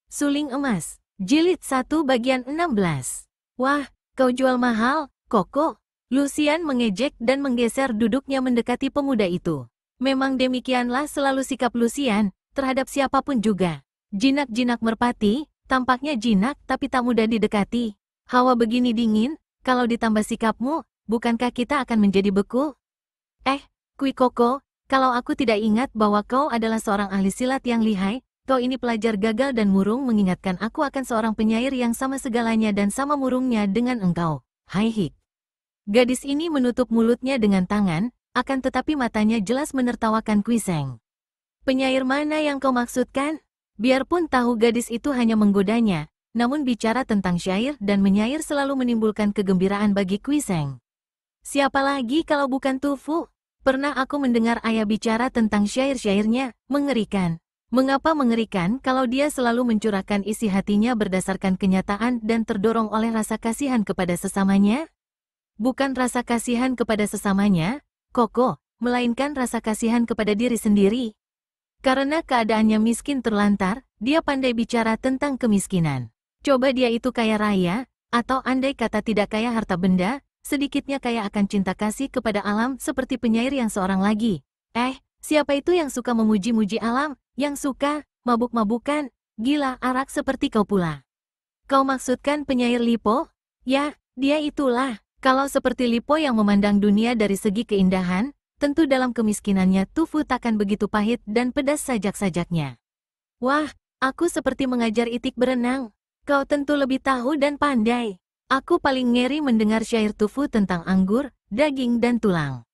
Suling Emas, Jilid 1 bagian 16. Wah, kau jual mahal, Koko. Lucian mengejek dan menggeser duduknya mendekati pemuda itu. Memang demikianlah selalu sikap Lucian, terhadap siapapun juga. Jinak-jinak merpati, tampaknya jinak tapi tak mudah didekati. Hawa begini dingin, kalau ditambah sikapmu, bukankah kita akan menjadi beku? Kui Koko, kalau aku tidak ingat bahwa kau adalah seorang ahli silat yang lihai, kau ini pelajar gagal dan murung mengingatkan aku akan seorang penyair yang sama segalanya dan sama murungnya dengan engkau. Hai Hik. Gadis ini menutup mulutnya dengan tangan, akan tetapi matanya jelas menertawakan Kuiseng. Penyair mana yang kau maksudkan? Biarpun tahu gadis itu hanya menggodanya, namun bicara tentang syair dan menyair selalu menimbulkan kegembiraan bagi Kuiseng. Siapa lagi kalau bukan Tufu? Pernah aku mendengar ayah bicara tentang syair-syairnya, mengerikan. Mengapa mengerikan kalau dia selalu mencurahkan isi hatinya berdasarkan kenyataan dan terdorong oleh rasa kasihan kepada sesamanya? Bukan rasa kasihan kepada sesamanya, Koko, melainkan rasa kasihan kepada diri sendiri. Karena keadaannya miskin terlantar, dia pandai bicara tentang kemiskinan. Coba dia itu kaya raya, atau andai kata tidak kaya harta benda, sedikitnya kaya akan cinta kasih kepada alam seperti penyair yang seorang lagi. Siapa itu yang suka memuji-muji alam, yang suka mabuk-mabukan, gila arak seperti kau pula? Kau maksudkan penyair Lipo? Ya, dia itulah. Kalau seperti Lipo yang memandang dunia dari segi keindahan, tentu dalam kemiskinannya Tufu takkan begitu pahit dan pedas sajak-sajaknya. Wah, aku seperti mengajar itik berenang. Kau tentu lebih tahu dan pandai. Aku paling ngeri mendengar syair Tufu tentang anggur, daging dan tulang.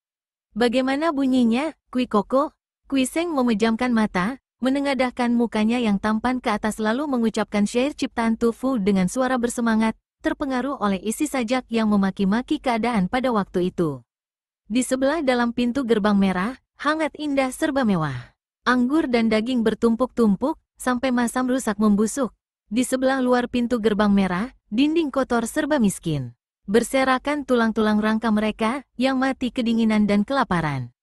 Bagaimana bunyinya, Kui Koko? Kuiseng memejamkan mata, menengadahkan mukanya yang tampan ke atas lalu mengucapkan syair ciptaan Tufu dengan suara bersemangat, terpengaruh oleh isi sajak yang memaki-maki keadaan pada waktu itu. Di sebelah dalam pintu gerbang merah, hangat indah serba mewah. Anggur dan daging bertumpuk-tumpuk, sampai masam rusak membusuk. Di sebelah luar pintu gerbang merah, dinding kotor serba miskin. Berserakan tulang-tulang rangka mereka, yang mati kedinginan dan kelaparan.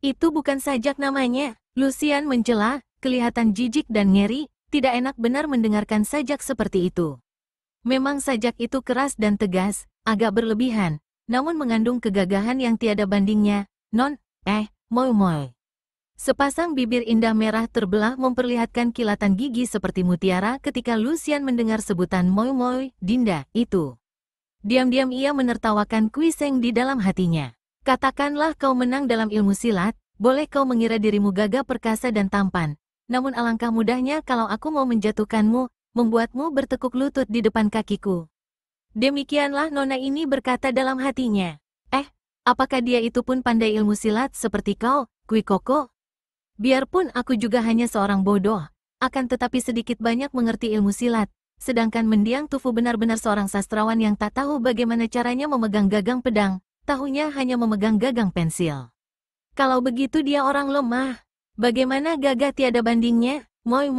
Itu bukan sajak namanya. Lucian mencela, kelihatan jijik dan ngeri, tidak enak benar mendengarkan sajak seperti itu. Memang sajak itu keras dan tegas, agak berlebihan, namun mengandung kegagahan yang tiada bandingnya. Moi. Sepasang bibir indah merah terbelah memperlihatkan kilatan gigi seperti mutiara ketika Lucian mendengar sebutan moi, Dinda, itu. Diam-diam ia menertawakan Kuiseng di dalam hatinya. Katakanlah kau menang dalam ilmu silat, boleh kau mengira dirimu gagah perkasa dan tampan, namun alangkah mudahnya kalau aku mau menjatuhkanmu, membuatmu bertekuk lutut di depan kakiku. Demikianlah nona ini berkata dalam hatinya. Apakah dia itu pun pandai ilmu silat seperti kau, Kui Koko? Biarpun aku juga hanya seorang bodoh, akan tetapi sedikit banyak mengerti ilmu silat, sedangkan mendiang Tufu benar-benar seorang sastrawan yang tak tahu bagaimana caranya memegang gagang pedang, tahunya hanya memegang gagang pensil. Kalau begitu dia orang lemah. Bagaimana gagah tiada bandingnya? Moi,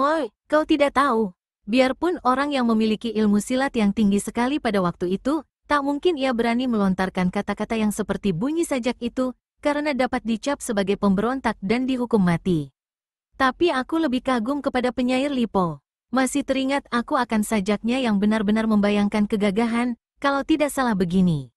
kau tidak tahu. Biarpun orang yang memiliki ilmu silat yang tinggi sekali pada waktu itu, tak mungkin ia berani melontarkan kata-kata yang seperti bunyi sajak itu, karena dapat dicap sebagai pemberontak dan dihukum mati. Tapi aku lebih kagum kepada penyair Lipo. Masih teringat aku akan sajaknya yang benar-benar membayangkan kegagahan, kalau tidak salah begini.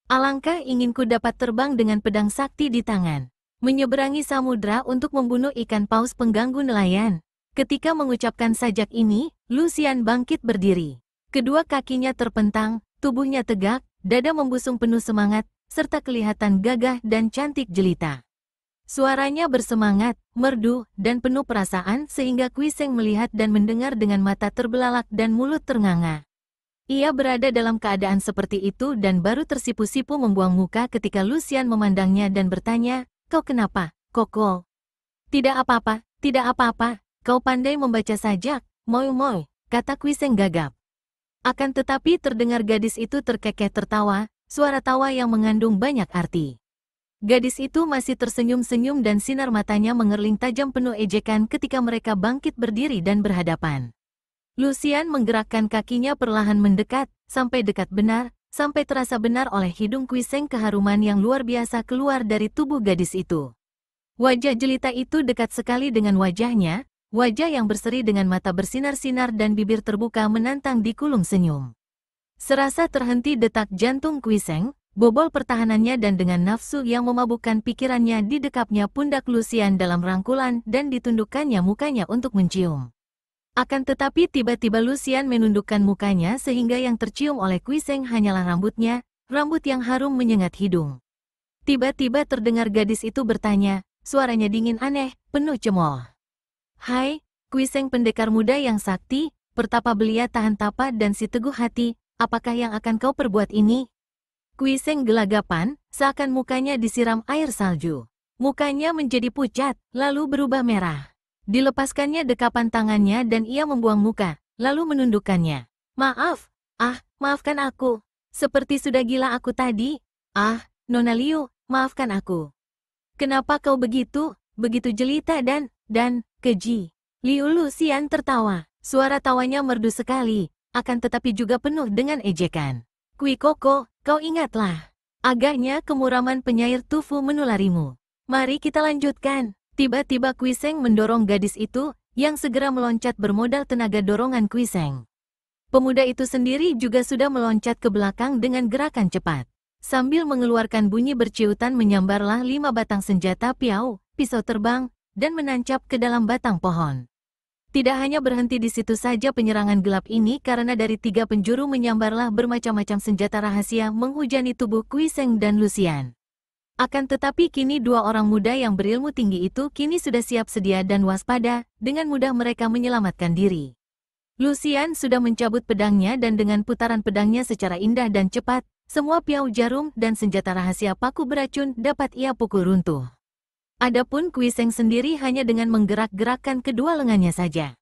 Alangkah inginku dapat terbang dengan pedang sakti di tangan, menyeberangi samudra untuk membunuh ikan paus pengganggu nelayan. Ketika mengucapkan sajak ini, Lucian bangkit berdiri. Kedua kakinya terpentang, tubuhnya tegak, dada membusung penuh semangat, serta kelihatan gagah dan cantik jelita. Suaranya bersemangat, merdu, dan penuh perasaan sehingga Kuiseng melihat dan mendengar dengan mata terbelalak dan mulut ternganga. Ia berada dalam keadaan seperti itu dan baru tersipu-sipu membuang muka ketika Lucian memandangnya dan bertanya, "Kau kenapa, Koko?" Tidak apa-apa, kau pandai membaca sajak, moi, kata Kuiseng gagap. Akan tetapi terdengar gadis itu terkekeh tertawa, suara tawa yang mengandung banyak arti. Gadis itu masih tersenyum-senyum dan sinar matanya mengerling tajam penuh ejekan ketika mereka bangkit berdiri dan berhadapan. Lucian menggerakkan kakinya perlahan mendekat, sampai dekat benar, sampai terasa benar oleh hidung Kuiseng keharuman yang luar biasa keluar dari tubuh gadis itu. Wajah jelita itu dekat sekali dengan wajahnya, wajah yang berseri dengan mata bersinar-sinar dan bibir terbuka menantang di kulung senyum. Serasa terhenti detak jantung Kui Seng, bobol pertahanannya dan dengan nafsu yang memabukkan pikirannya didekapnya pundak Lucian dalam rangkulan dan ditundukkannya mukanya untuk mencium. Akan tetapi tiba-tiba Lucian menundukkan mukanya sehingga yang tercium oleh Kui Seng hanyalah rambutnya, rambut yang harum menyengat hidung. Tiba-tiba terdengar gadis itu bertanya, suaranya dingin aneh, penuh cemooh. Hai, Kui Seng pendekar muda yang sakti, pertapa belia tahan tapa dan si teguh hati, apakah yang akan kau perbuat ini? Kui Seng gelagapan, seakan mukanya disiram air salju. Mukanya menjadi pucat, lalu berubah merah. Dilepaskannya dekapan tangannya dan ia membuang muka, lalu menundukkannya. Maaf, maafkan aku. Seperti sudah gila aku tadi. Nona Liu, maafkan aku. Kenapa kau begitu jelita dan keji? Liu Lucian tertawa. Suara tawanya merdu sekali, akan tetapi juga penuh dengan ejekan. Kui Koko, kau ingatlah. Agaknya kemuraman penyair tufu menularimu. Mari kita lanjutkan. Tiba-tiba Kui Seng mendorong gadis itu, yang segera meloncat bermodal tenaga dorongan Kui Seng. Pemuda itu sendiri juga sudah meloncat ke belakang dengan gerakan cepat. Sambil mengeluarkan bunyi berciutan menyambarlah 5 batang senjata piau, pisau terbang, dan menancap ke dalam batang pohon. Tidak hanya berhenti di situ saja penyerangan gelap ini karena dari 3 penjuru menyambarlah bermacam-macam senjata rahasia menghujani tubuh Kui Seng dan Lucian. Akan tetapi kini 2 orang muda yang berilmu tinggi itu kini sudah siap sedia dan waspada, dengan mudah mereka menyelamatkan diri. Lucian sudah mencabut pedangnya dan dengan putaran pedangnya secara indah dan cepat, semua piau jarum dan senjata rahasia paku beracun dapat ia pukul runtuh. Adapun Kui Seng sendiri hanya dengan menggerak-gerakkan kedua lengannya saja.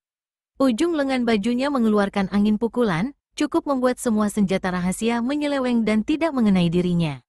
Ujung lengan bajunya mengeluarkan angin pukulan, cukup membuat semua senjata rahasia menyeleweng dan tidak mengenai dirinya.